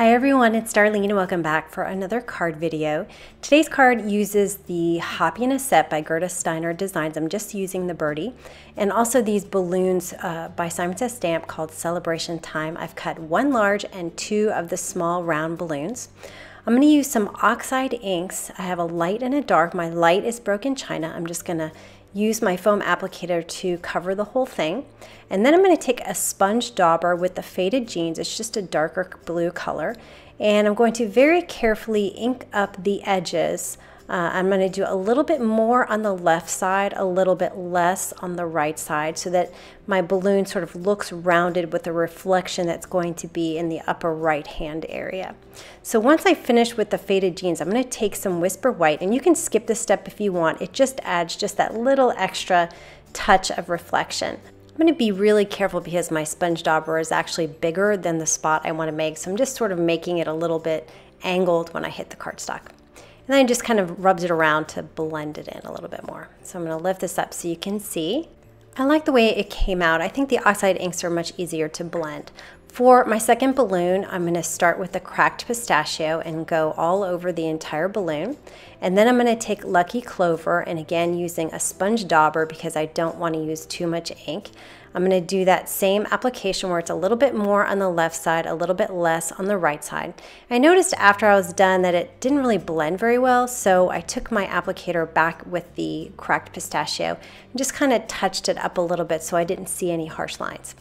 Hi everyone, it's Darlene and welcome back for another card video. Today's card uses the Happy in a Set by Gerda Steiner Designs. I'm just using the Birdie. And also these balloons by Simon Says Stamp called Celebration Time. I've cut one large and two of the small round balloons. I'm going to use some oxide inks. I have a light and a dark. My light is broken china. I'm just going to use my foam applicator to cover the whole thing. And then I'm going to take a sponge dauber with the Faded Jeans. It's just a darker blue color. And I'm going to very carefully ink up the edges. I'm going to do a little bit more on the left side, a little bit less on the right side, so that my balloon sort of looks rounded with the reflection that's going to be in the upper right hand area. So once I finish with the Faded Jeans, I'm going to take some Whisper White, and you can skip this step if you want. It just adds just that little extra touch of reflection. I'm going to be really careful because my sponge dauber is actually bigger than the spot I want to make, so I'm just sort of making it a little bit angled when I hit the cardstock. And then I just kind of rubs it around to blend it in a little bit more. So I'm going to lift this up so you can see. I like the way it came out. I think the oxide inks are much easier to blend. For my second balloon, I'm going to start with the Cracked Pistachio and go all over the entire balloon. And then I'm going to take Lucky Clover, and again using a sponge dauber because I don't want to use too much ink. I'm going to do that same application where it's a little bit more on the left side, a little bit less on the right side. I noticed after I was done that it didn't really blend very well, so I took my applicator back with the Cracked Pistachio and just kind of touched it up a little bit so I didn't see any harsh lines.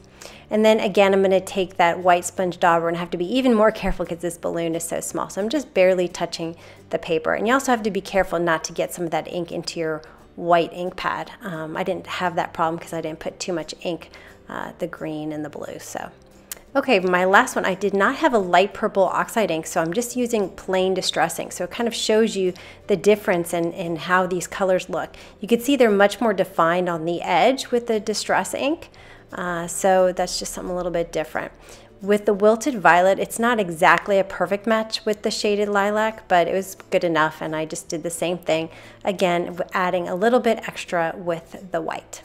And then again, I'm going to take that white sponge dauber and have to be even more careful because this balloon is so small. So I'm just barely touching the paper. And you also have to be careful not to get some of that ink into your white ink pad. I didn't have that problem because I didn't put too much ink, the green and the blue. So, okay, my last one, I did not have a light purple oxide ink, so I'm just using plain Distress ink. So it kind of shows you the difference in how these colors look. You can see they're much more defined on the edge with the Distress ink. So that's just something a little bit different. With the Wilted Violet, it's not exactly a perfect match with the Shaded Lilac, but it was good enough, and I just did the same thing, again, adding a little bit extra with the white.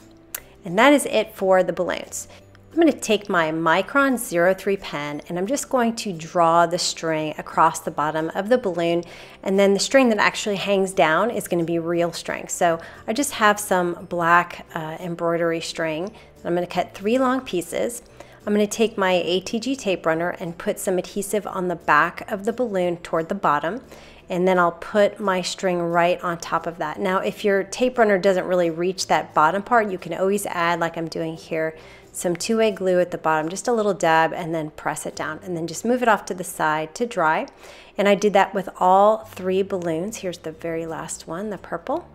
And that is it for the balloons. I'm going to take my Micron 03 pen, and I'm just going to draw the string across the bottom of the balloon, and then the string that actually hangs down is going to be real string. So I just have some black embroidery string. I'm going to cut 3 long pieces. I'm going to take my ATG tape runner and put some adhesive on the back of the balloon toward the bottom, and then I'll put my string right on top of that. Now, if your tape runner doesn't really reach that bottom part, you can always add, like I'm doing here, some two-way glue at the bottom, just a little dab, and then press it down, and then just move it off to the side to dry. And I did that with all 3 balloons. Here's the very last one, the purple.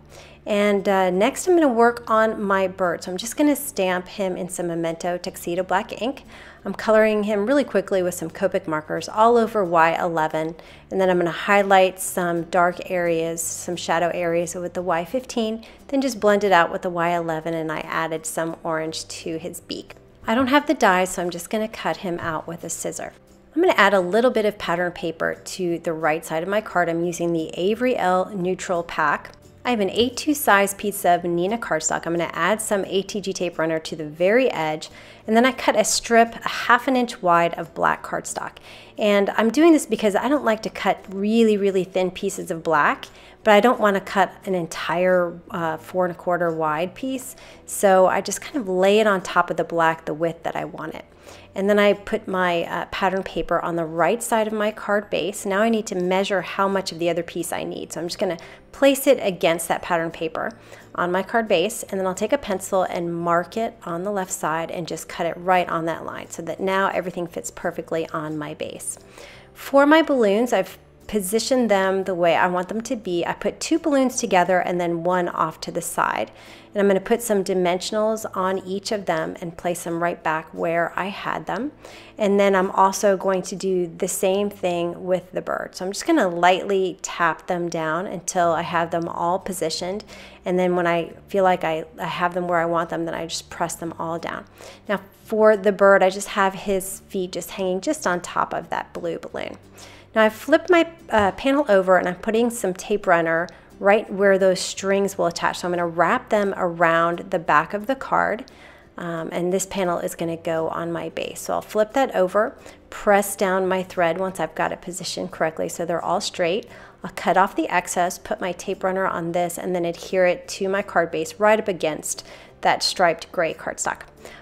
And next I'm going to work on my bird. So I'm just going to stamp him in some Memento Tuxedo black ink. I'm coloring him really quickly with some Copic markers all over Y11. And then I'm going to highlight some dark areas, some shadow areas with the Y15. Then just blend it out with the Y11, and I added some orange to his beak. I don't have the die, so I'm just going to cut him out with a scissor. I'm going to add a little bit of pattern paper to the right side of my card. I'm using the Avery L Neutral Pack. I have an A2 size piece of Neenah cardstock. I'm going to add some ATG tape runner to the very edge, and then I cut a strip 1/2 inch wide of black cardstock. And I'm doing this because I don't like to cut really thin pieces of black, but I don't want to cut an entire 4 1/4 wide piece. So I just kind of lay it on top of the black the width that I want it. And then I put my pattern paper on the right side of my card base. Now I need to measure how much of the other piece I need. So I'm just going to place it against that pattern paper on my card base, and then I'll take a pencil and mark it on the left side and just cut it right on that line so that now everything fits perfectly on my base. For my balloons, I've position them the way I want them to be. I put 2 balloons together and then 1 off to the side. And I'm going to put some dimensionals on each of them and place them right back where I had them. And then I'm also going to do the same thing with the bird. So I'm just going to lightly tap them down until I have them all positioned. And then when I feel like I have them where I want them, then I just press them all down. Now for the bird, I just have his feet just hanging just on top of that blue balloon. Now I've flipped my panel over, and I'm putting some tape runner right where those strings will attach. So I'm going to wrap them around the back of the card. and this panel is going to go on my base. So I'll flip that over, press down my thread once I've got it positioned correctly so they're all straight. I'll cut off the excess, put my tape runner on this, and then adhere it to my card base right up against that striped gray cardstock.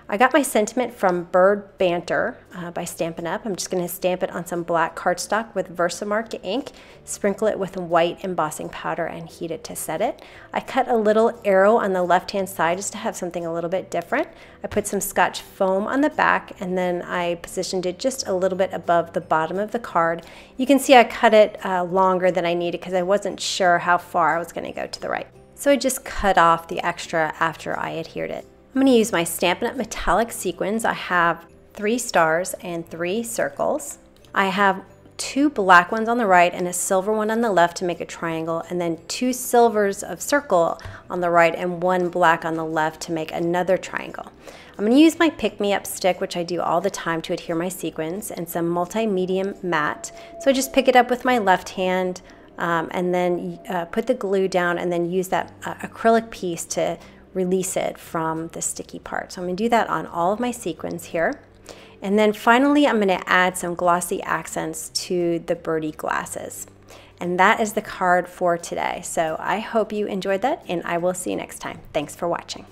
I got my sentiment from Bird Banter by Stampin' Up. I'm just going to stamp it on some black cardstock with Versamark ink, sprinkle it with white embossing powder, and heat it to set it. I cut a little arrow on the left-hand side just to have something a little bit different. I put some Scotch foam on the back, and then I positioned it just a little bit above the bottom of the card. You can see I cut it longer than I needed because I wasn't sure how far I was going to go to the right. So I just cut off the extra after I adhered it. I'm going to use my Stampin' Up! Metallic sequins. I have 3 stars and 3 circles. I have 2 black ones on the right and a silver one on the left to make a triangle, and then 2 silvers of circle on the right and 1 black on the left to make another triangle. I'm going to use my Pick Me Up stick, which I do all the time to adhere my sequins, and some multi-medium matte. So I just pick it up with my left hand and then put the glue down and then use that acrylic piece to release it from the sticky part. So I'm going to do that on all of my sequins here. And then finally I'm going to add some glossy accents to the Birdie glasses. And that is the card for today. So I hope you enjoyed that, and I will see you next time. Thanks for watching.